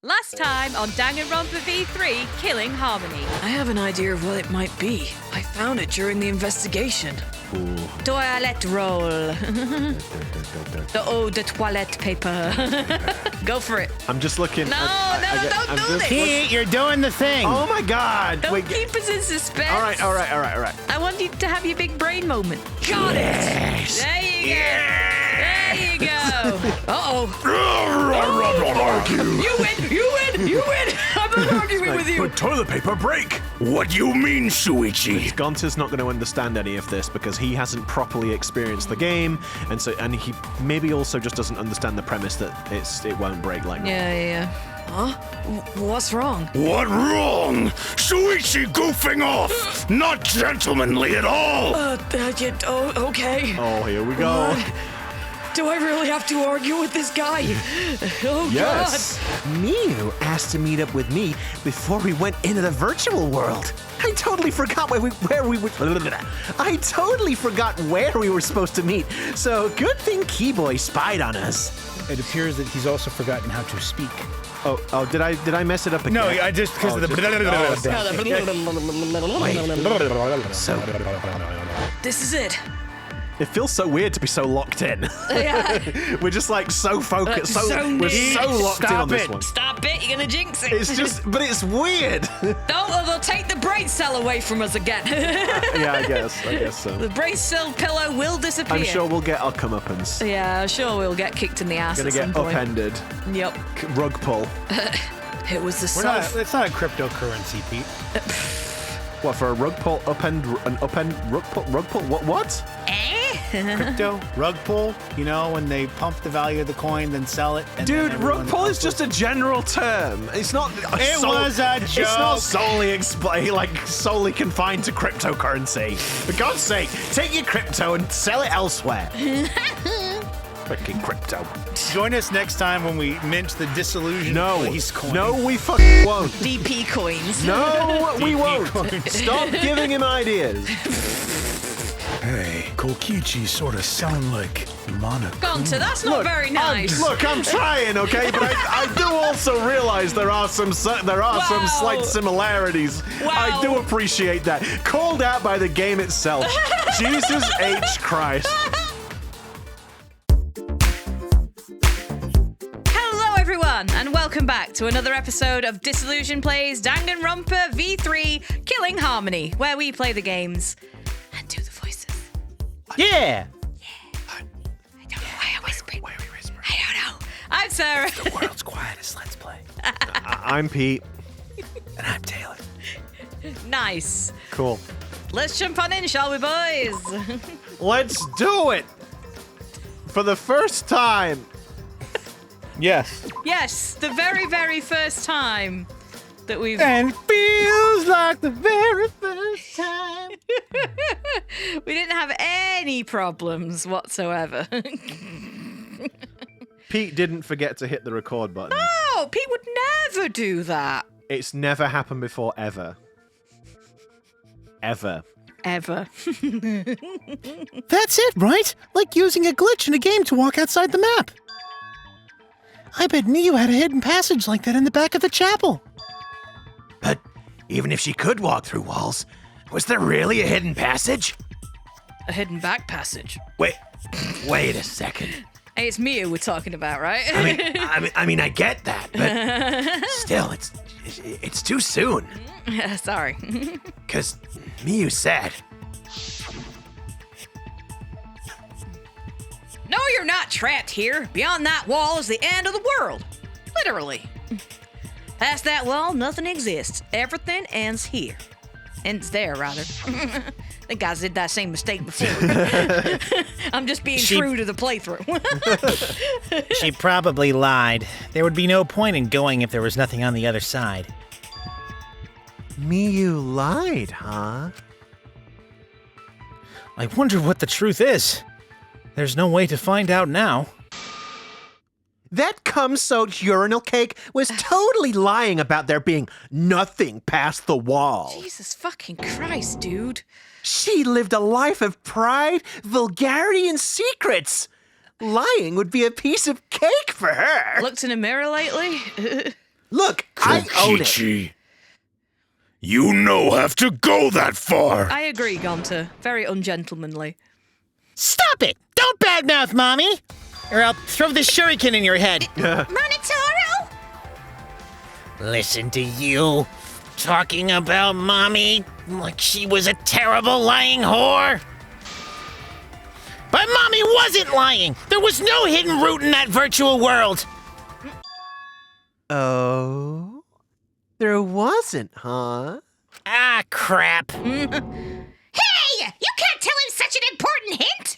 Last time on Danganronpa V3, Killing Harmony. I have an idea of what it might be. I found it during the investigation. Ooh. Toilette roll. The eau de toilette paper. Go for it. I'm just looking. No, don't do this. Pete, you're doing the thing. Oh my God! Don't keep us in suspense. All right. I want you to have your big brain moment. Got it. There you go. There you go. Uh-oh. You win. I'm not arguing with you. But toilet paper break. What do you mean, Shuichi? Gonta's not going to understand any of this because he hasn't properly experienced the game, and he maybe also just doesn't understand the premise that it won't break like that. Yeah. Huh? What's wrong? What wrong? Shuichi goofing off. Not gentlemanly at all. Okay. Oh, here we go. What? Do I really have to argue with this guy? Oh, Yes. Miu asked to meet up with me before we went into the virtual world. I totally forgot where we were supposed to meet. So good thing Keyboy spied on us. It appears that he's also forgotten how to speak. Oh, did I mess it up again? No, I just because of the. So This is it. It feels so weird to be so locked in. Yeah. We're just like so focused, neat. we're so locked in on this one. Stop it. You're going to jinx it. It's just, but it's weird. Don't, or they'll take the brain cell away from us again. Yeah, I guess so. The brain cell pillow will disappear. I'm sure we'll get our comeuppance. Yeah, sure we'll get kicked in the ass Gonna at some get point. upended. Yep. Rug pull. It was the It's not a cryptocurrency, Pete. What, for a rug pull, rug pull, what? Crypto, rug pull, you know, when they pump the value of the coin, then sell it. And Dude, then rug pull is just a general term. It's not. It was a joke. It's not solely confined to cryptocurrency. For God's sake, take your crypto and sell it elsewhere. Freaking crypto. Join us next time when we mint the disillusioned police coin. No, we fucking won't. DP coins. No, we DP won't. coins. Stop giving him ideas. Hey, Kokichi sort of sound like Monokuma. Gonta, that's not very nice. I'm trying, okay, but I do also realize there are some slight similarities. Wow. I do appreciate that. Called out by the game itself. Jesus H. Christ. Hello, everyone, and welcome back to another episode of Disillusion Plays Danganronpa V3 Killing Harmony, where we play the games and do the voices. Yeah. I don't know why I'm whispering. Why are we whispering? I don't know. I'm Sarah. the world's quietest. Let's play. I'm Pete. And I'm Taylor. Nice. Cool. Let's jump on in, shall we, boys? Let's do it. For the first time. Yes. Yes, the very, very first time that we've... And feels like the very first time. We didn't have any problems whatsoever. Pete didn't forget to hit the record button. Oh, Pete would never do that. It's never happened before, ever. Ever. Ever. That's it, right? Like using a glitch in a game to walk outside the map. I bet Miu had a hidden passage like that in the back of the chapel. But even if she could walk through walls, was there really a hidden passage? A hidden back passage. Wait a second. Hey, it's Miu we're talking about, right? I mean, I get that, but still, it's too soon. Yeah, sorry. Cause Miu said. No, you're not trapped here. Beyond that wall is the end of the world. Literally. Past that wall, nothing exists. Everything ends here. Ends there, rather. I think I did that same mistake before. I'm just being true to the playthrough. She probably lied. There would be no point in going if there was nothing on the other side. Miu lied, huh? I wonder what the truth is. There's no way to find out now. That cum-soaked urinal cake was totally lying about there being nothing past the wall. Jesus fucking Christ, dude. She lived a life of pride, vulgarity, and secrets. Lying would be a piece of cake for her. Looked in a mirror lately? Look, I own it. Kokichi, you no have to go that far. I agree, Gonta. Very ungentlemanly. Stop it! Don't badmouth Mommy! Or I'll throw this shuriken in your head. Monotaro? Listen to you. Talking about Mommy like she was a terrible lying whore. But Mommy wasn't lying. There was no hidden root in that virtual world. Oh? There wasn't, huh? Ah, crap. Hey! You can't tell him such an important hint!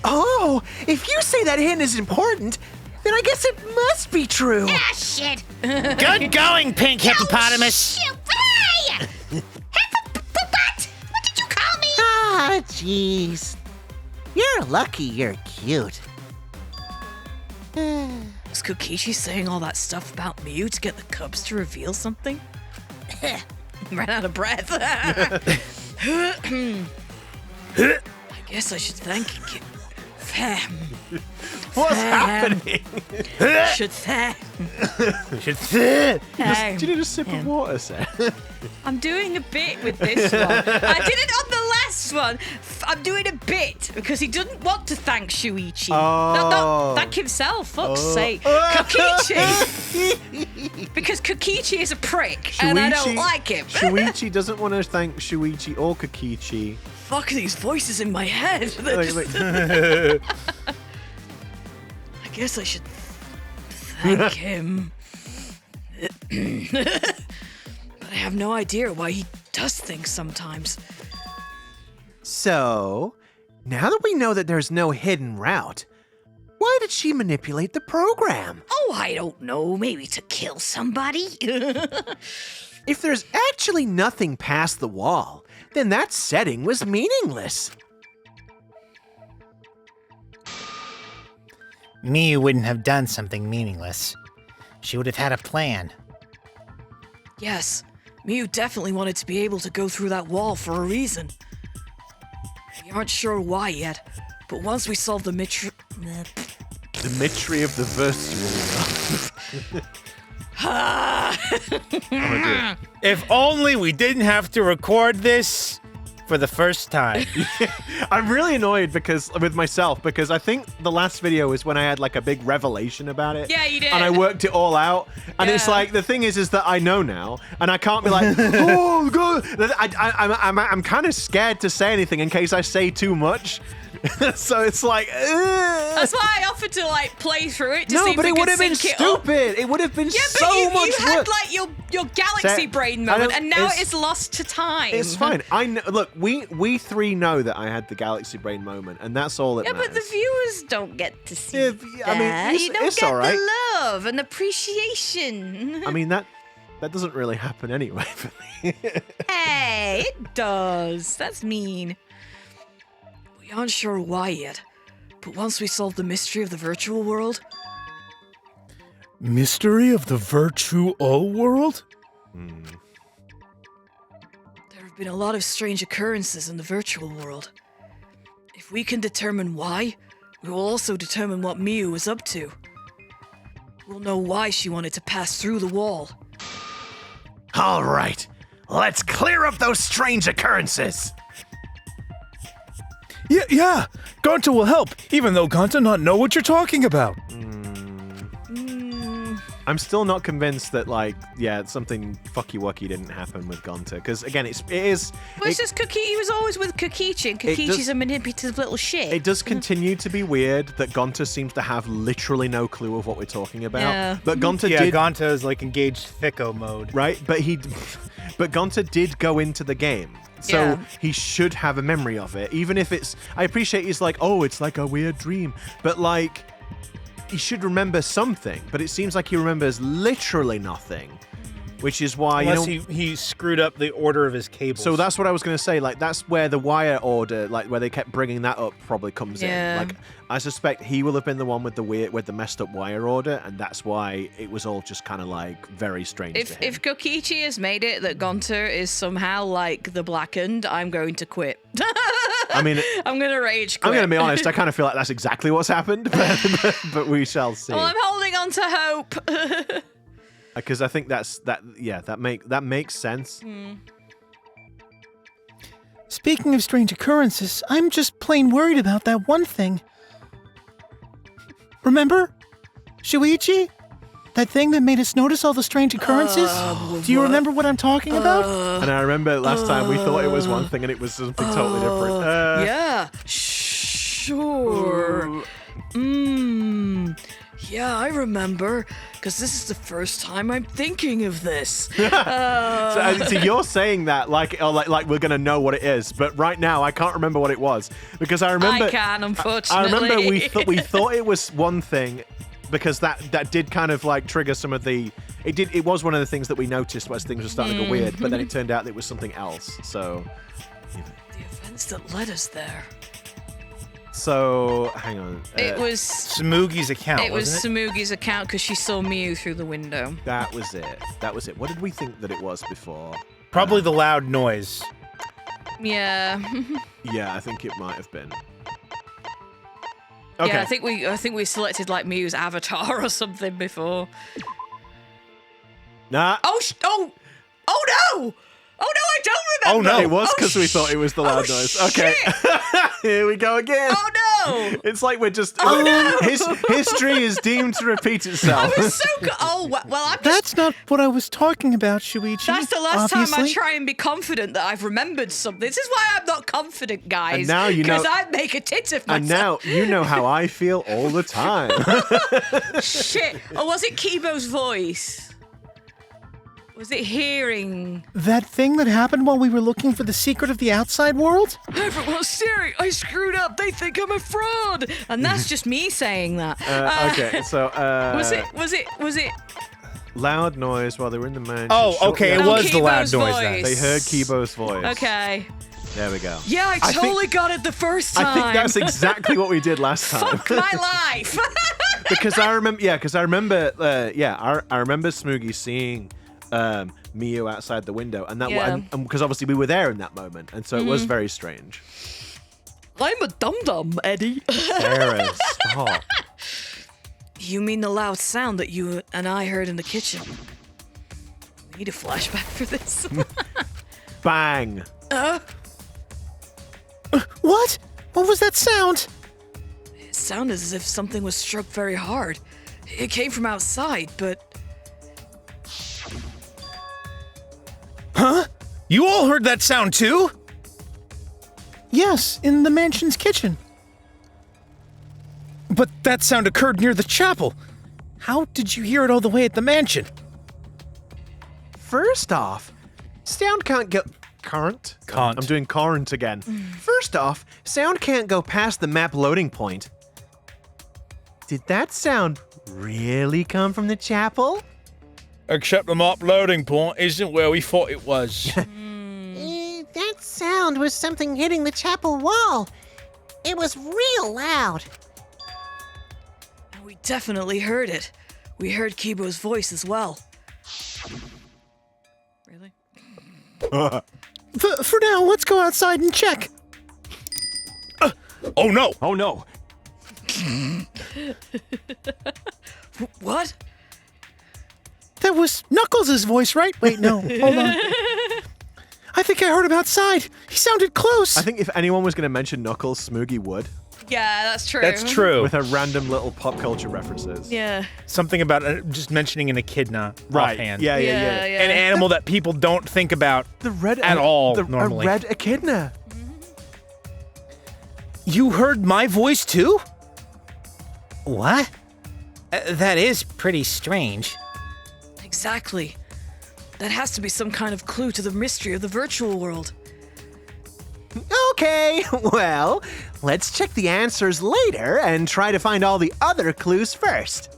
Oh, if you say that hint is important, then I guess it must be true. Ah, shit! Good going, pink hippopotamus. Shoot! Hey! What? What did you call me? Ah, jeez. You're lucky you're cute. Was Kokichi saying all that stuff about Miu to get the cubs to reveal something? Ran out of breath. I guess I should thank you. What's happening? Should thank. Do you need a sip of water, Seth? I'm doing a bit with this one. I did it on the last one. I'm doing a bit because he didn't want to thank Shuichi. No, thank himself. Fuck's sake. Kokichi. Because Kokichi is a prick and I don't like him. Shuichi doesn't want to thank Shuichi or Kokichi. Fuck these voices in my head. Wait. I guess I should thank him. But I have no idea why he does things sometimes. So, now that we know that there's no hidden route, why did she manipulate the program? Oh, I don't know. Maybe to kill somebody? If there's actually nothing past the wall, then that setting was meaningless. Miu wouldn't have done something meaningless. She would have had a plan. Yes, Miu definitely wanted to be able to go through that wall for a reason. We aren't sure why yet, but once we solve the mystery... The mystery of the virtual. If only we didn't have to record this for the first time. I'm really annoyed with myself because I think the last video is when I had like a big revelation about it. Yeah, you did. And I worked it all out. And it's like, the thing is that I know now, and I can't be like, oh god. I'm kind of scared to say anything in case I say too much. So it's like, That's why I offered to like play through it to see if but we it could would have been sync it up. stupid. It would have been Yeah, but so you much had work. like your galaxy Sarah, brain I moment, don't- and now it's- it's lost to time. It's fine. I know. Look, we three know that I had the galaxy brain moment, and that's all that Yeah, matters. but the viewers don't get to see Yeah, that. I mean, you don't it's get all right. the love and appreciation. I mean that doesn't really happen anyway for me. Hey, it does. That's mean. We aren't sure why yet, but once we solve the mystery of the virtual world, Mystery of the virtual world? there have been a lot of strange occurrences in the virtual world. If we can determine why, we will also determine what Miu was up to. We'll know why she wanted to pass through the wall. All right, let's clear up those strange occurrences. Yeah. Gonta will help, even though Gonta not know what you're talking about. I'm still not convinced that something fucky wucky didn't happen with Gonta because again it is. Well, it's just he was always with Kokichi, and Kokichi's a manipulative little shit. It does continue to be weird that Gonta seems to have literally no clue of what we're talking about. Yeah. But Gonta Yeah, did Gonta is like engaged thicko mode. right, but Gonta did go into the game. So Yeah. he should have a memory of it, even if it's. I appreciate he's like, oh, it's like a weird dream, but like, he should remember something. But it seems like he remembers literally nothing, which is why Unless he screwed up the order of his cables. So that's what I was going to say. Like, that's where the wire order, like where they kept bringing that up, probably comes Yeah. in. Like, I suspect he will have been the one with the messed up wire order, and that's why it was all just kind of like very strange. to him. If Kokichi has made it that Gonta is somehow like the Blackened, I'm going to quit. I mean, I'm going to rage quit. I'm going to be honest. I kind of feel like that's exactly what's happened, but we shall see. Well, I'm holding on to hope. Because I think that makes sense. Speaking of strange occurrences, I'm just plain worried about that one thing. Remember? Shuichi? That thing that made us notice all the strange occurrences? Do you remember what I'm talking about? And I remember last time we thought it was one thing and it was something totally different. Yeah, sure. Yeah, I remember, because this is the first time I'm thinking of this. So you're saying that like we're gonna know what it is, but right now I can't remember what it was because I remember. I can, unfortunately. I remember we thought it was one thing because that did kind of like trigger some of the. It was one of the things that we noticed as things were starting to go weird, but then it turned out it was something else. So. The events that led us there. So hang on. It was Smoogy's account. It was wasn't Smoogy's account because she saw Mew through the window. That was it. What did we think that it was before? Probably the loud noise. Yeah. Yeah, I think it might have been. Okay. Yeah, I think we selected like Mew's avatar or something before. Nah. Oh no! Oh no, I don't remember. Oh, no. It was because we thought it was the loud noise. Okay. Here we go again. Oh no! It's like we're just. Oh, no! History is deemed to repeat itself. I was so good. Oh well, I'm just. That's not what I was talking about, Shuichi. That's the last time I obviously. try and be confident that I've remembered something. This is why I'm not confident, guys. And now you know- because I make a tit of myself. And now you know how I feel all the time. Shit. Or was it Kibo's voice? Was it hearing? That thing that happened while we were looking for the secret of the outside world? Everyone's staring. I screwed up. They think I'm a fraud. And that's just me saying that. Okay, so Was it? loud noise while they were in the mansion. Oh, okay, it Oh, was the loud Kibo's noise then. voice. They heard Kibo's voice. Okay. There we go. Yeah, I think- totally got it the first time. I think that's exactly what we did last time. Fuck my life. Because I remember, I remember Smoogie seeing Miyu outside the window, and that Yeah. and because obviously we were there in that moment, and so it was very strange. I'm a dum-dum, Eddie. Sarah, stop. You mean the loud sound that you and I heard in the kitchen? We need a flashback for this. Bang. What? What was that sound? It sounded as if something was struck very hard. It came from outside, but Huh? You all heard that sound too? Yes, in the mansion's kitchen. But that sound occurred near the chapel. How did you hear it all the way at the mansion? First off, sound can't go. Current? Can't. I'm doing current again. First off, sound can't go past the map loading point. Did that sound really come from the chapel? Except the map loading point isn't where we thought it was. That sound was something hitting the chapel wall. It was real loud. we definitely heard it. We heard Kibo's voice as well. Really? For now, let's go outside and check. Oh no! Oh no! What? That was Knuckles' voice, right? Wait, no. Hold on. I think I heard him outside. He sounded close. I think if anyone was going to mention Knuckles, Smoogie would. Yeah, that's true. That's true. With her random little pop culture references. Yeah. Something about just mentioning an echidna offhand. Yeah. An animal that people don't think about The red at all the, normally. A red echidna. You heard my voice too? What? That is pretty strange. Exactly. That has to be some kind of clue to the mystery of the virtual world. Okay, well, let's check the answers later and try to find all the other clues first.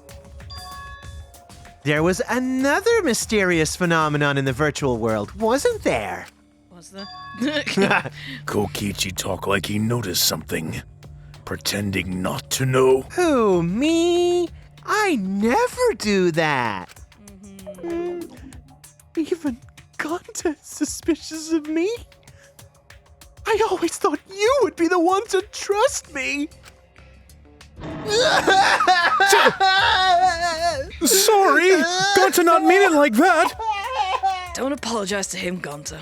There was another mysterious phenomenon in the virtual world, wasn't there? Was there? Kokichi talk like he noticed something, pretending not to know. Who, me? I never do that. Even Gonta's suspicious of me? I always thought you would be the one to trust me. Sorry, Gonta not mean it like that. Don't apologize to him, Gonta.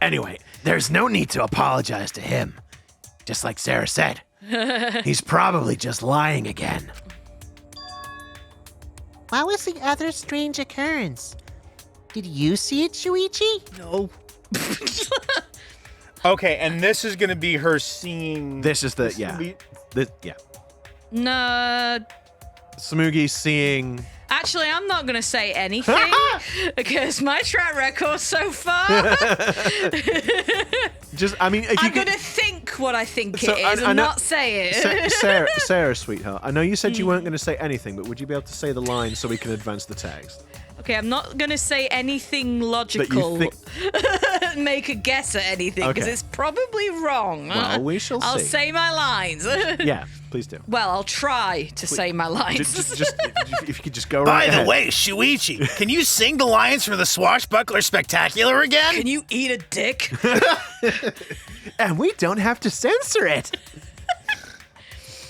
Anyway, there's no need to apologize to him. Just like Sarah said, he's probably just lying again. What was the other strange occurrence? Did you see it, Shuichi? No. Okay, and this is gonna be her seeing. This is the is gonna be- Nah. Smoogie seeing. Actually, I'm not going to say anything because my track record so far. Just, I mean, if you I'm going to think what I think So, it is I and know- not say it. Sarah, sweetheart, I know you said you weren't going to say anything, but would you be able to say the line so we can advance the text? Okay, I'm not going to say anything logical. Make a guess at anything because Okay. it's probably wrong. Well, we shall I'll see. say my lines. Yeah, please do. Well, I'll try to say my lines. Just if you could just go By right the ahead. way, Shuichi, can you sing the lines for the Swashbuckler Spectacular again? Can you eat a dick? And we don't have to censor it.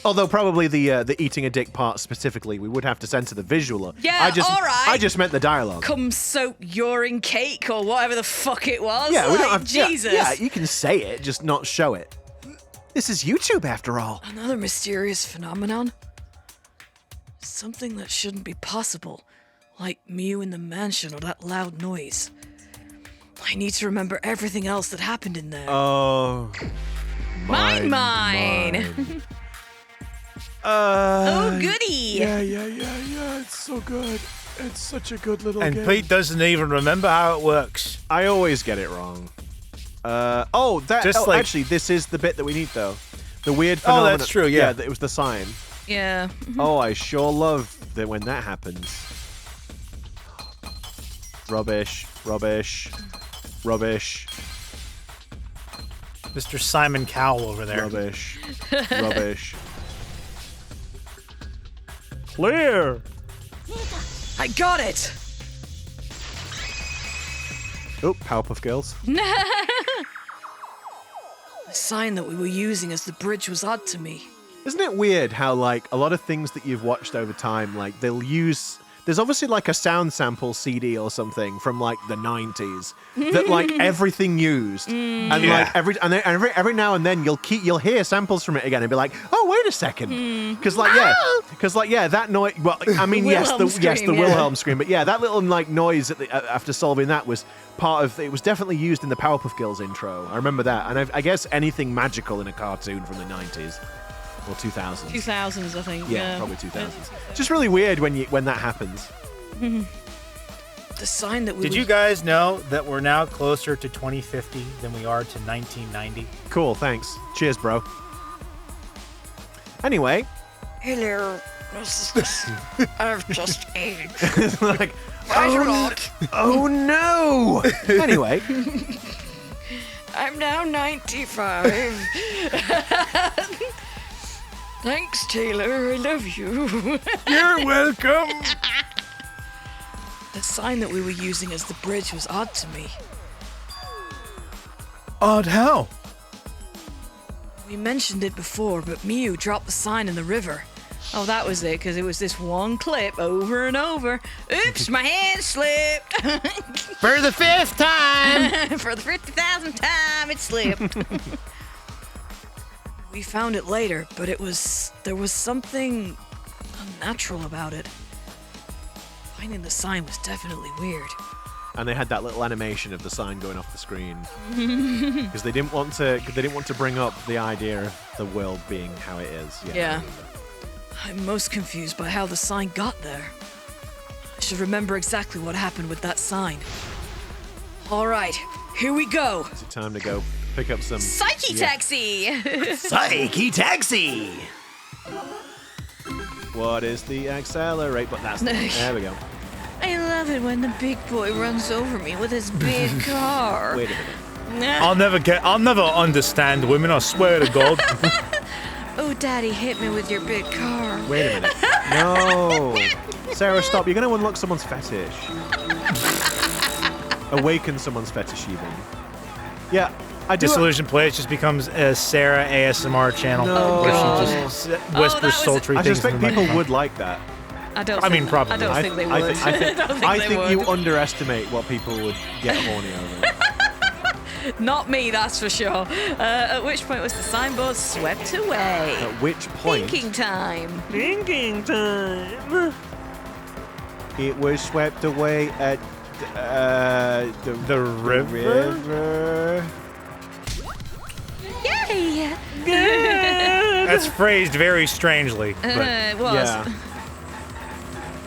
Although probably the eating a dick part specifically, we would have to censor the visual. Yeah, all right. I just meant the dialogue. Come soak urine cake or whatever the fuck it was. Yeah, we don't Like, have Jesus. Yeah, you can say it, just not show it. This is YouTube after all. Another mysterious phenomenon? Something that shouldn't be possible. Like Mew in the mansion or that loud noise. I need to remember everything else that happened in there. Oh. Mine. Oh, goody. Yeah. It's so good. It's such a good little And game. Pete doesn't even remember how it works. I always get it wrong. Just like- actually, this is the bit that we need, though. The weird Oh, phenomenon. that's true, yeah. It was the sign. Yeah. Oh, I sure love that when that happens. Rubbish. Mr. Simon Cowell over there. Rubbish. Clear. I got it! Oh, Powerpuff Girls. The sign that we were using as the bridge was odd to me. Isn't it weird how, like, a lot of things that you've watched over time, like, they'll use... There's obviously, like, a sound sample CD or something from, like, the 90s that, like, everything used. And, Yeah. like, every now and then you'll hear samples from it again and be like, oh, wait a second. Because, like, that noise... Well, I mean, yes, the scream, yeah. Wilhelm scream. But, yeah, that little, like, noise after solving that was part of... It was definitely used in the Powerpuff Girls intro. I remember that. And I guess anything magical in a cartoon from the 90s. Or 2000s. 2000s, I think. Yeah, probably 2000s. Just really weird when that happens. The sign that we Did were... you guys know that we're now closer to 2050 than we are to 1990? Cool, thanks. Cheers, bro. Anyway, Hello. I've just aged. like, oh no! Anyway, I'm now 95. Thanks, Taylor. I love you. You're welcome! The sign that we were using as the bridge was odd to me. Odd how? We mentioned it before, but Mew dropped the sign in the river. Oh, that was it, because it was this one clip over and over. Oops, my hand slipped. For the 5th time! For the 50,000th time, it slipped. We found it later, but there was something unnatural about it. Finding the sign was definitely weird. and they had that little animation of the sign going off the screen because they didn't want to bring up the idea of the world being how it is. Yeah. I'm most confused by how the sign got there. I should remember exactly what happened with that sign. All right, here we go. Is it time to go pick up some Psyche taxi! Psyche taxi! What is the accelerate? But that's the one. There we go. I love it when the big boy runs over me with his big car. Wait a minute. I'll never understand women, I swear to God. Oh, Daddy, hit me with your big car. Wait a minute. No. Sarah, stop. You're going to unlock someone's fetish. Awaken someone's fetish, even. Yeah, Disillusioned Place just becomes a Sarah ASMR channel No. where God. she just whispers that was- sultry I things. suspect in the people microphone. would like that. I don't. I mean, think, probably. I don't think they would. I think, don't think I they think would. you underestimate what people would get horny over. Not me, that's for sure. At which point was the signboard swept away? At which point, Thinking time. Thinking time. It was swept away at The river? river. Yay! That's phrased very strangely. But It was. Yeah.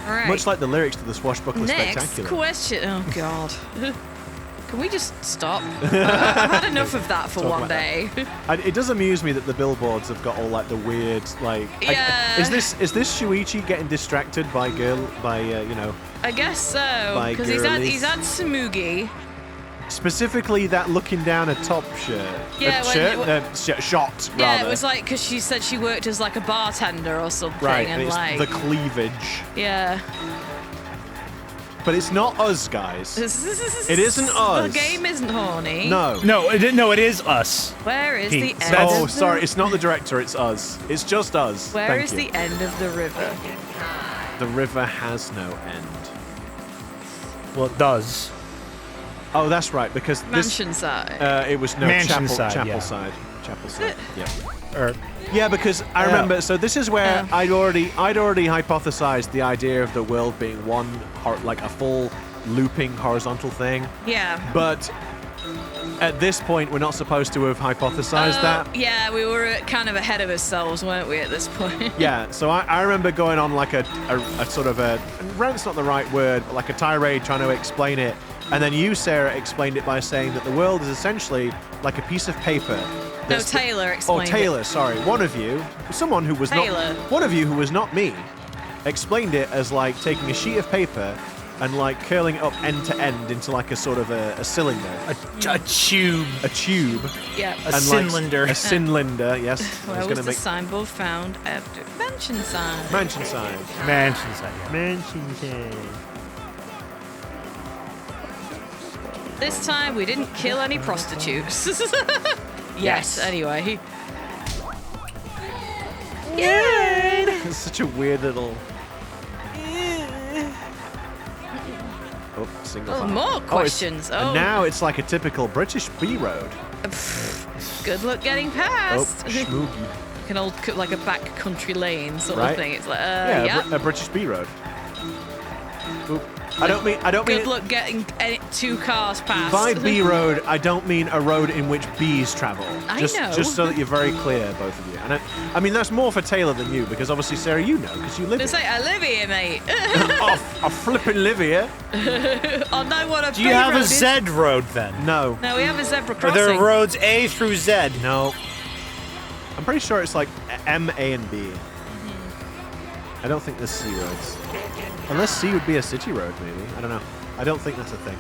Right. Much like the lyrics to the Swashbuckler Next Spectacular. question. Oh God. Can we just stop? I've had enough of that for Talk one about that. day. And it does amuse me that the billboards have got all like the weird like. Yeah. Is this Shuichi getting distracted by I guess so. By Because he's had Samugi. specifically that looking down a top shirt? Yeah, shot rather. Yeah, it was like because she said she worked as like a bartender or something, right, and it's like the cleavage. yeah. But it's not us, guys. It isn't The us. game isn't horny. No. no, it is us. Where is Pete, the end? that's- Oh, of the- sorry. It's not the director. It's us. It's just us. Where Thank is you. the end of the river? The river has no end. Well, it does. Oh, that's right. Because Mansion side. it was no Mansion chapel side, chapel yeah. side. Chapel side. Yeah. Or Yeah, because I remember. So this is where Yeah. I'd already hypothesized the idea of the world being one, like a full looping horizontal thing. Yeah. But at this point, we're not supposed to have hypothesized that. Yeah, we were kind of ahead of ourselves, weren't we, at this point? Yeah, so I remember going on like a sort of a rant's not the right word, but like a tirade trying to explain it, and then you, Sarah, explained it by saying that the world is essentially like a piece of paper. No, that's- Taylor explained Taylor, sorry. One of you, someone who was Taylor. not one of you who was not me, explained it as like taking a sheet of paper and like curling it up end to end into like a sort of a cylinder, a tube. a tube, it. Yeah. A and cylinder. like a cylinder. Yes, I Where was was gonna the make signboard found after Mansion side? mansion side. Mansion side. Mansion side. This time we didn't kill any prostitutes. yes, anyway. Yay! It's such a weird little. Oh, single Oh, file. more it's- questions. Oh. And now it's like a typical British B road. Good luck getting Oh, past. schmoogie. Like an old, like a back country lane sort Right. of thing. It's like, Yeah, yeah. a British B road. Oop. I don't mean. Good luck getting two cars past. By B road, I don't mean a road in which bees travel. I just, know. Just so that you're very clear, both of you. And I mean that's more for Taylor than you, because obviously Sarah, you know, because you live It's here. like, I live here, mate. I flipping live here. I know what a Do you have a is. Z road then? No, No, we have a zebra Are crossing. there roads A through Z? no. I'm pretty sure it's like M, A, and B. Mm-hmm. I don't think there's C roads. Unless C would be a city road, maybe. I don't know. I don't think that's a thing.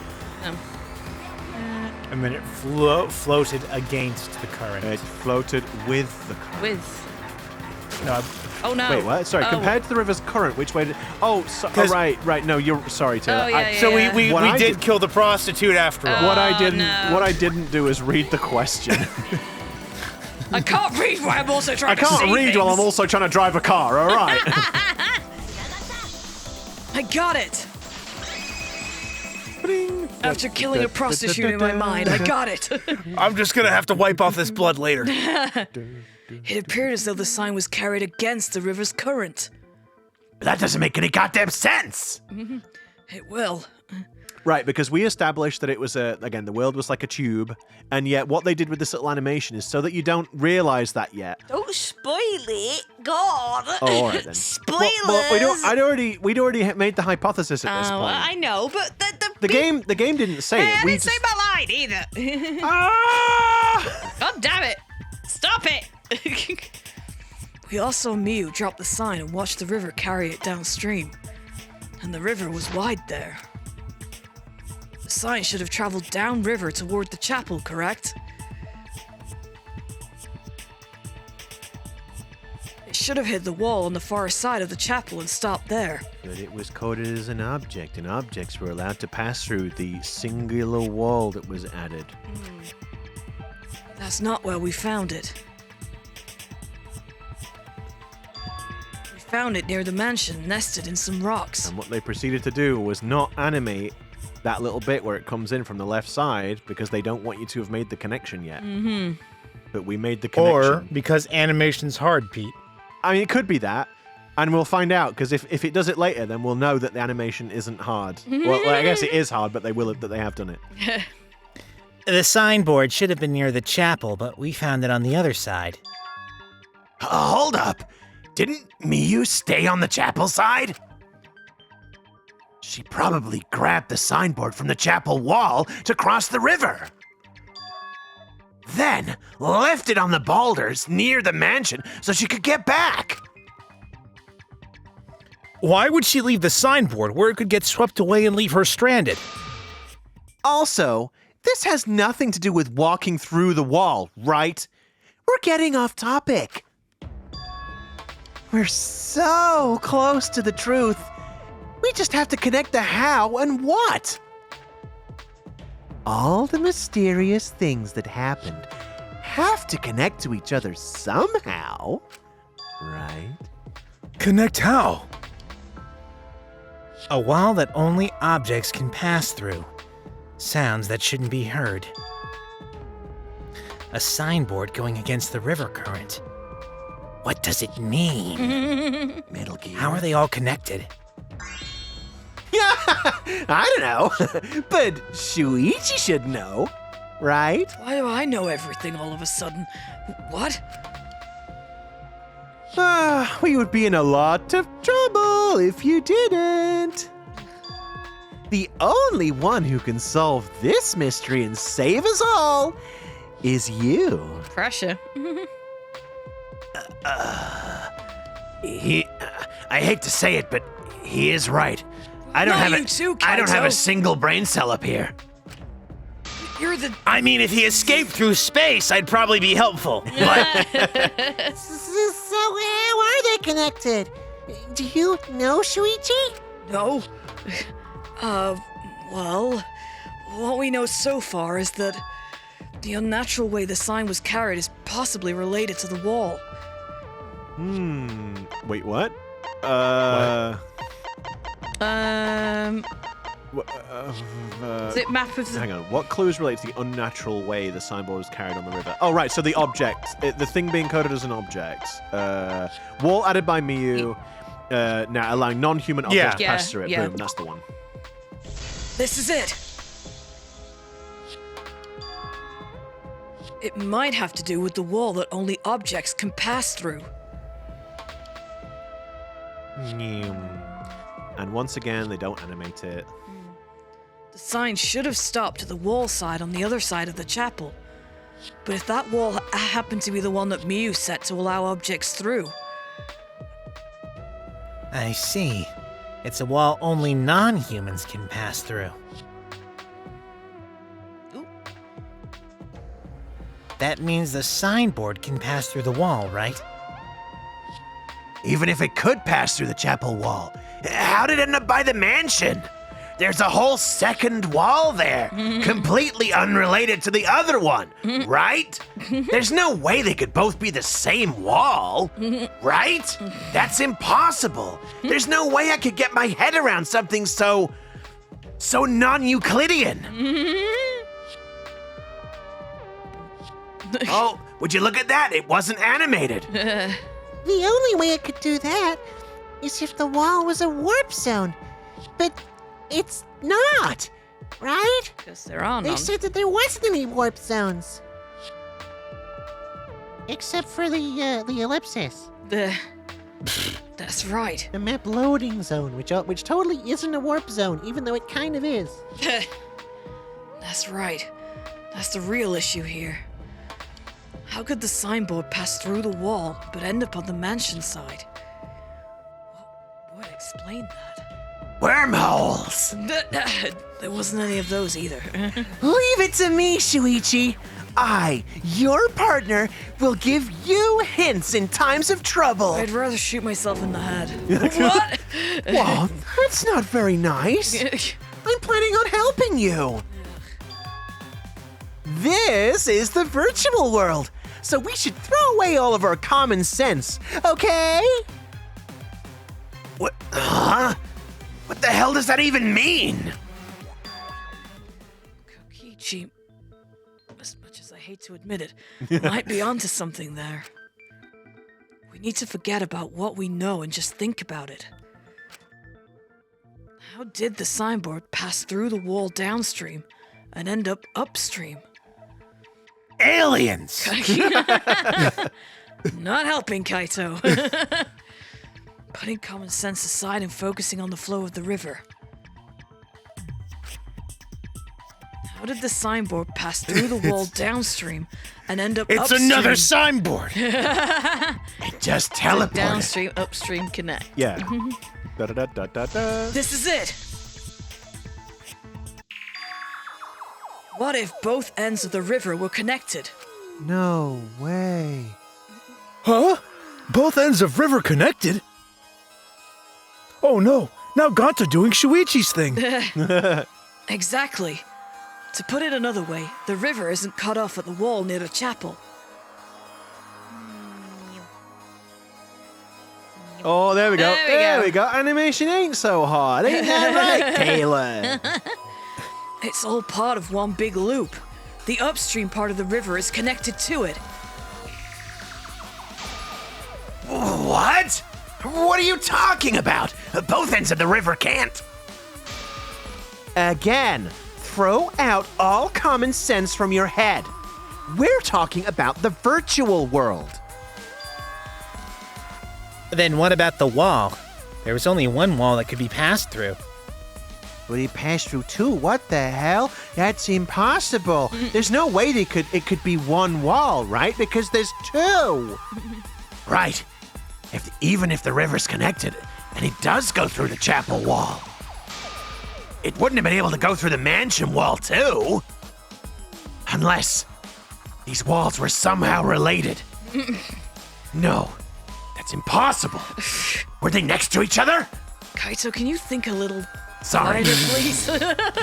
And then it floated against the current. It floated with the current. With. No, Oh, no. Wait, what? Sorry, Oh. compared to the river's current, which way did... Oh, right. No, you're... Sorry, Taylor. Oh, yeah, so yeah. we What I did did- kill the prostitute after all. What I Oh, didn't... no. What I didn't do is read the question. I can't read while I'm also trying I to see can't read while I'm things. also trying to drive a car, all right? I got it. After killing a prostitute in my mind, I got it. I'm just gonna have to wipe off this blood later. It appeared as though the sign was carried against the river's current. That doesn't make any goddamn sense. It will. Right, because we established that it was again, the world was like a tube, and yet what they did with this little animation is so that you don't realize that yet. Don't spoil it. God. Oh, all right then. Spoilers. We'd already made the hypothesis at this Oh, point. I know, but The game didn't say Hey, it. I We didn't say just- my line either. Ah! God damn it. Stop it. We all saw Miu drop the sign and watch the river carry it downstream. And the river was wide there. The sign should have traveled downriver toward the chapel, correct? It should have hit the wall on the far side of the chapel and stopped there. But it was coded as an object, and objects were allowed to pass through the singular wall that was added. That's not where we found it. We found it near the mansion, nested in some rocks. And what they proceeded to do was not animate that little bit where it comes in from the left side because they don't want you to have made the connection yet. Mm-hmm. But we made the connection. Or because animation's hard, Pete. I mean, it could be that. And we'll find out, because if it does it later, then we'll know that the animation isn't hard. Well, I guess it is hard, but they have done it. The signboard should have been near the chapel, but we found it on the other side. Hold up. Didn't Miyu stay on the chapel side? She probably grabbed the signboard from the chapel wall to cross the river. Then left it on the boulders near the mansion so she could get back. Why would she leave the signboard where it could get swept away and leave her stranded? Also, this has nothing to do with walking through the wall, right? We're getting off topic. We're so close to the truth. We just have to connect the how and what. All the mysterious things that happened have to connect to each other somehow, right? Connect how? A wall that only objects can pass through. Sounds that shouldn't be heard. A signboard going against the river current. What does it mean? Metal Gear. How are they all connected? I don't know, but Shuichi should know, right? Why do I know everything all of a sudden? What? We would be in a lot of trouble if you didn't. The only one who can solve this mystery and save us all is you. Pressure. I hate to say it, but he is right. I don't Not have you too, I don't have Kaito. a single brain cell up here. You're the. I mean, if he escaped through space, I'd probably be helpful. But So how are they connected? Do you know, Shuichi? No. Well, what we know so far is that the unnatural way the sign was carried is possibly related to the wall. Wait, what? Is it map of the... Hang on. What clues relate to the unnatural way the signboard was carried on the river? Oh, right. So the object, the thing being coded as an object. Wall added by Miyu. Now allowing non-human objects to Yeah. pass through it. Yeah. Boom. That's the one. This is it. It might have to do with the wall that only objects can pass through. And once again, they don't animate it. The sign should have stopped at the wall side on the other side of the chapel. But if that wall happened to be the one that Miyu set to allow objects through, I see. It's a wall only non-humans can pass through. That means the signboard can pass through the wall, right? Even if it could pass through the chapel wall, how did it end up by the mansion? There's a whole second wall there, completely unrelated to the other one, right? There's no way they could both be the same wall, right? That's impossible. There's no way I could get my head around something so non-Euclidean. Oh, would you look at that? It wasn't animated. The only way it could do that is if the wall was a warp zone. But it's not, right? Because there are They none. said that there wasn't any warp zones. Except for the ellipsis. That's right. The map loading zone, which totally isn't a warp zone, even though it kind of is. That's right. That's the real issue here. How could the signboard pass through the wall but end up on the mansion side? What would explain that? Wormholes. There wasn't any of those either. Leave it to me, Shuichi. I, your partner, will give you hints in times of trouble. I'd rather shoot myself in the head. What? Well, that's not very nice. I'm planning on helping you. This is the virtual world, so we should throw away all of our common sense, okay? What? Huh? What the hell does that even mean? Kokichi, as much as I hate to admit it, might be onto something there. We need to forget about what we know and just think about it. How did the signboard pass through the wall downstream and end up upstream? Aliens! Not helping, Kaito. Putting common sense aside and focusing on the flow of the river. How did the signboard pass through the wall downstream and end up It's upstream? another signboard! It just teleported. Downstream, upstream connect. Yeah. Da-da-da-da-da-da. This is it! What if both ends of the river were connected? No way. Huh? Both ends of river connected? Oh no, now Gonta doing Shuichi's thing. Exactly. To put it another way, the river isn't cut off at the wall near the chapel. Oh, there we go. There we go. Animation ain't so hard. Ain't that right, Taylor? It's all part of one big loop. The upstream part of the river is connected to it. What? What are you talking about? Both ends of the river can't. Again, throw out all common sense from your head. We're talking about the virtual world. Then what about the wall? There was only one wall that could be passed through. Would he pass through two? What the hell? That's impossible. There's no way it could be one wall, right? Because there's two. Right. Even if the river's connected, and it does go through the chapel wall, it wouldn't have been able to go through the mansion wall, too. Unless these walls were somehow related. No, that's impossible. Were they next to each other? Kaito, can you think a little Sorry. quieter, please?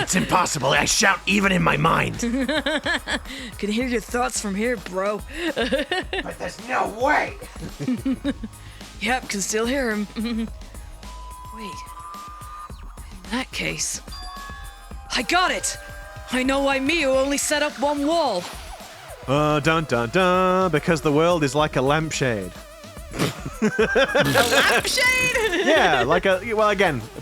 It's impossible. I shout even in my mind. Can hear your thoughts from here, bro. But there's no way. Yep, can still hear him. Wait. In that case... I got it! I know why Miu only set up one wall. Dun dun dun, because the world is like a lampshade. Lampshade? Yeah, like a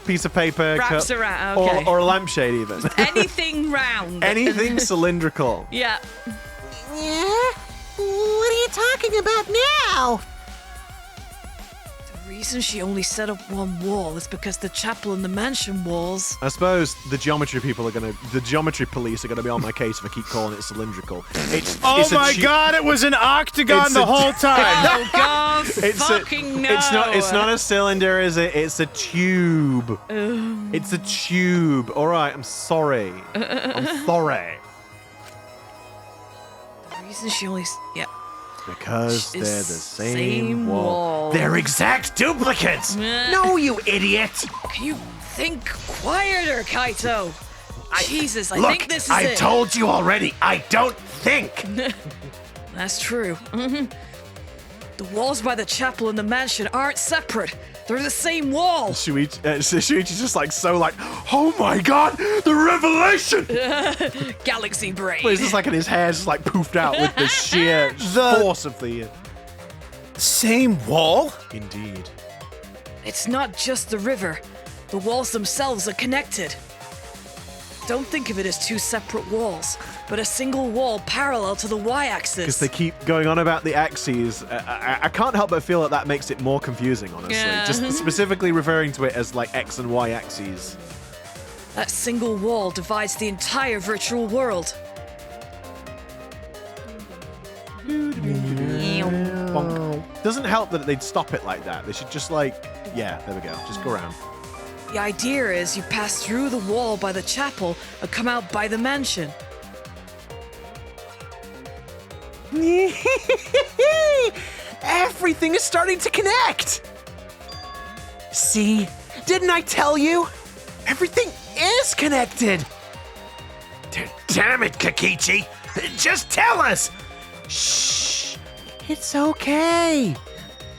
piece of paper. Wraps around, okay. Or a lampshade even. Anything round. Anything cylindrical. Yeah. Yeah? What are you talking about now? The reason she only set up one wall is because the chapel and the mansion walls... I suppose the geometry police are gonna be on my case if I keep calling it cylindrical. Oh my god, it was an octagon It's the a- whole time! Oh God, It's fucking no. It's not a cylinder, is it? It's a tube. It's a tube. All right, I'm sorry. I'm sorry. The reason she only... Yeah. Because they're the It's same wall. They're exact duplicates. No, you idiot. Can you think quieter, Kaito? Jesus, I Look, think this is I it. told you already. I don't think. That's true. The walls by the chapel and the mansion aren't separate. They're the same wall. Shuichi's just Oh my god, the revelation. Galaxy brain. It's just like in his hair, just like poofed out with the sheer force of the. Same wall? Indeed. It's not just the river. The walls themselves are connected. Don't think of it as two separate walls, but a single wall parallel to the y-axis. Because they keep going on about the axes. I can't help but feel that makes it more confusing, honestly. Yeah. Just specifically referring to it as like X and Y axes. That single wall divides the entire virtual world. Doesn't help that they'd stop it like that. They should just yeah, there we go. Just go around. The idea is you pass through the wall by the chapel and come out by the mansion. Everything is starting to connect. See? Didn't I tell you? Everything is connected. Damn it, Kokichi. Just tell us! Shh! It's okay.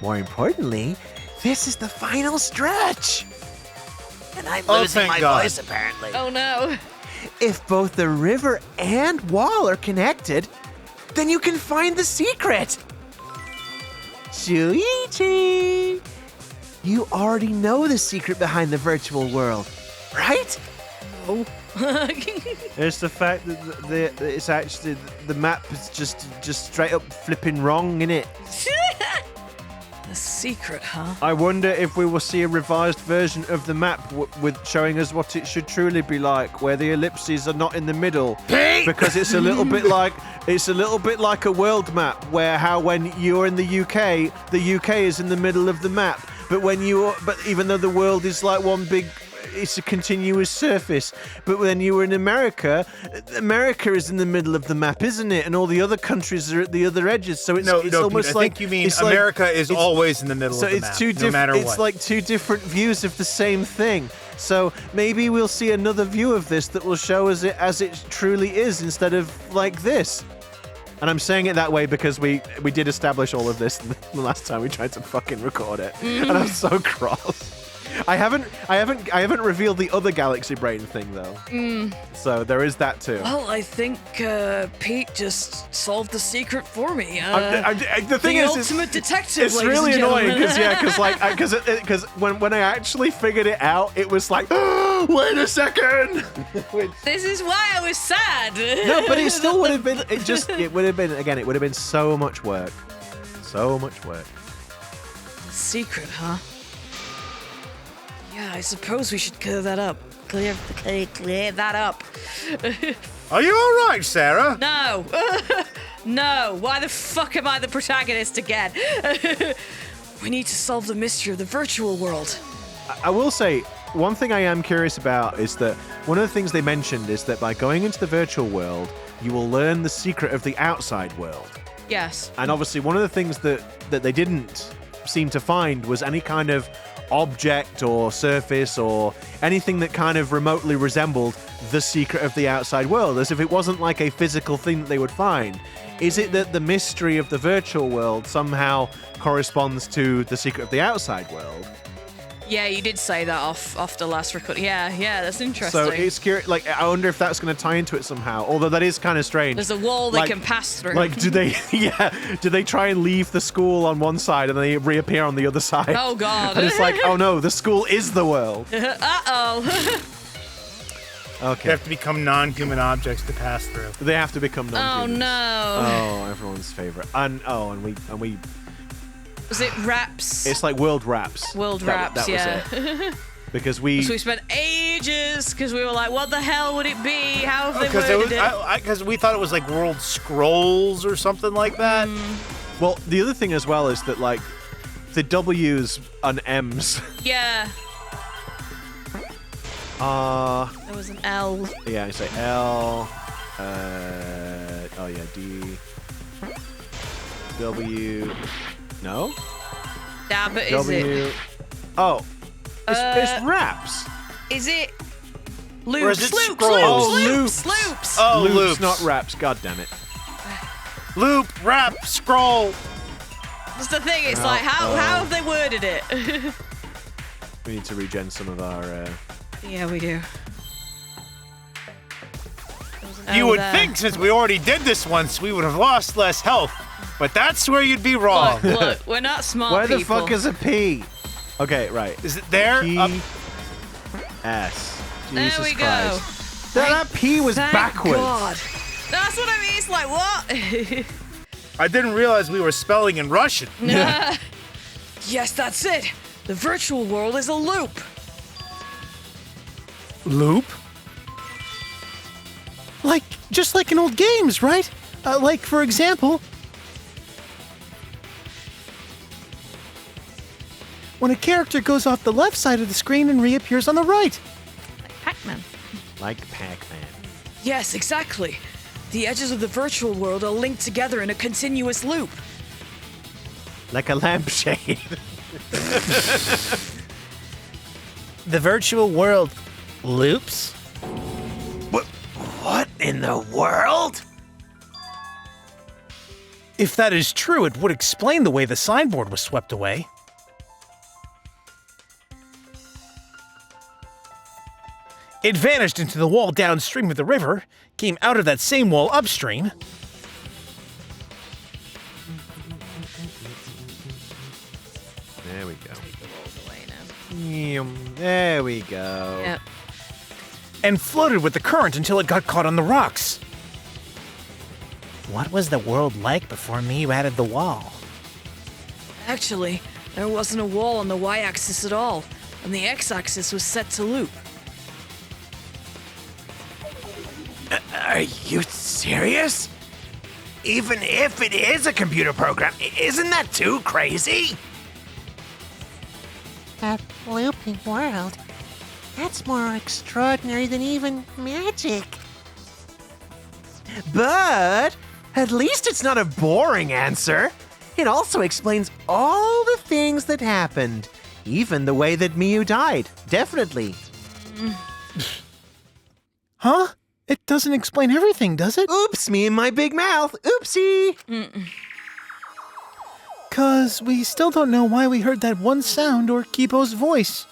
More importantly, this is the final stretch. And I'm Oh, losing thank my God. voice, apparently. Oh no. If both the river and wall are connected, then you can find the secret. Shuichi! You already know the secret behind the virtual world, right? It's the fact that it's actually the map is just straight up flipping wrong, innit? The secret, huh? I wonder if we will see a revised version of the map with showing us what it should truly be like, where the ellipses are not in the middle, because it's a little bit like a world map, where how when you're in the UK is in the middle of the map, but even though the world is like one big. It's a continuous surface, but when you were in America is in the middle of the map, isn't it? And all the other countries are at the other edges. So it's almost Pete, I like think you mean it's like- America is it's- always in the middle so of the it's map, two no different. matter It's what. like two different views of the same thing. So maybe we'll see another view of this that will show us it as it truly is, instead of like this. And I'm saying it that way because we did establish all of this the last time we tried to fucking record it, and I'm so cross. I haven't revealed the other galaxy brain thing though. So there is that too. Well, I think Pete just solved the secret for me. The thing the is, ultimate detective. it's ladies really and annoying gentlemen. because when I actually figured it out, it was like, oh, wait a second. This is why I was sad. No, but it still would have been. It would have been so much work. So much work. The secret, huh? Yeah, I suppose we should clear that up. Clear that up. Are you all right, Sarah? No. No. Why the fuck am I the protagonist again? We need to solve the mystery of the virtual world. I will say, one thing I am curious about is that one of the things they mentioned is that by going into the virtual world, you will learn the secret of the outside world. Yes. And obviously, one of the things that they didn't seem to find was any kind of object or surface or anything that kind of remotely resembled the secret of the outside world, as if it wasn't like a physical thing that they would find. Is it that the mystery of the virtual world somehow corresponds to the secret of the outside world? Yeah, you did say that off the last record. Yeah, that's interesting. So it's curious. Like, I wonder if that's going to tie into it somehow. Although that is kind of strange. There's a wall they Like- can pass through. Like, do they try and leave the school on one side and they reappear on the other side? Oh, God. And it's like, oh no, the school is the world. Uh-oh. They Okay. have to become non-human objects to pass through. They have to become Oh, non-humans. no. Oh, everyone's favorite. And we. Was it Raps? It's like World Raps. World That Raps, was yeah. it. Because we. So we spent ages because we were like, what the hell would it be? How have they Because worded it? because we thought it was like World Scrolls or something like that. Well, the other thing as well is that like the W's and M's. Yeah, there was an L. Yeah, I say L. Oh yeah, D. W. No. Yeah, but is W. it? Oh. It's Raps. Is it? Or Loops. is it Loops. scrolls? Oh, Loops. loops. Loops. Oh, Loops, loops. not Raps. God damn it. Loop, rap, scroll. That's the thing. It's like, how have they worded it? We need to regen some of our. Yeah, we do. You would think since we already did this once, we would have lost less health. But that's where you'd be wrong. Look, we're not smart Where the people. fuck is a P? Okay, right. Is it there? P. Up- S. There Jesus we go. Christ. That P was Thank backwards. God. That's what I mean. It's like, what? I didn't realize we were spelling in Russian. Yes, that's it. The virtual world is a loop. Loop? Just like in old games, right? Like, for example, when a character goes off the left side of the screen and reappears on the right. Pac-Man. Like Pac-Man. Yes, exactly. The edges of the virtual world are linked together in a continuous loop. Like a lampshade. The virtual world loops? What in the world? If that is true, it would explain the way the signboard was swept away. It vanished into the wall downstream of the river, came out of that same wall upstream. There we go. Take the walls away now. There we go. Yep. And floated with the current until it got caught on the rocks. What was the world like before Miyu added the wall? Actually, there wasn't a wall on the y-axis at all, and the x-axis was set to loop. Are you serious? Even if it is a computer program, isn't that too crazy? A looping world. That's more extraordinary than even magic. But at least it's not a boring answer. It also explains all the things that happened, even the way that Miyu died. Definitely. Huh? It doesn't explain everything, does it? Oops, me and my big mouth. Oopsie. 'Cause we still don't know why we heard that one sound or Kibo's voice.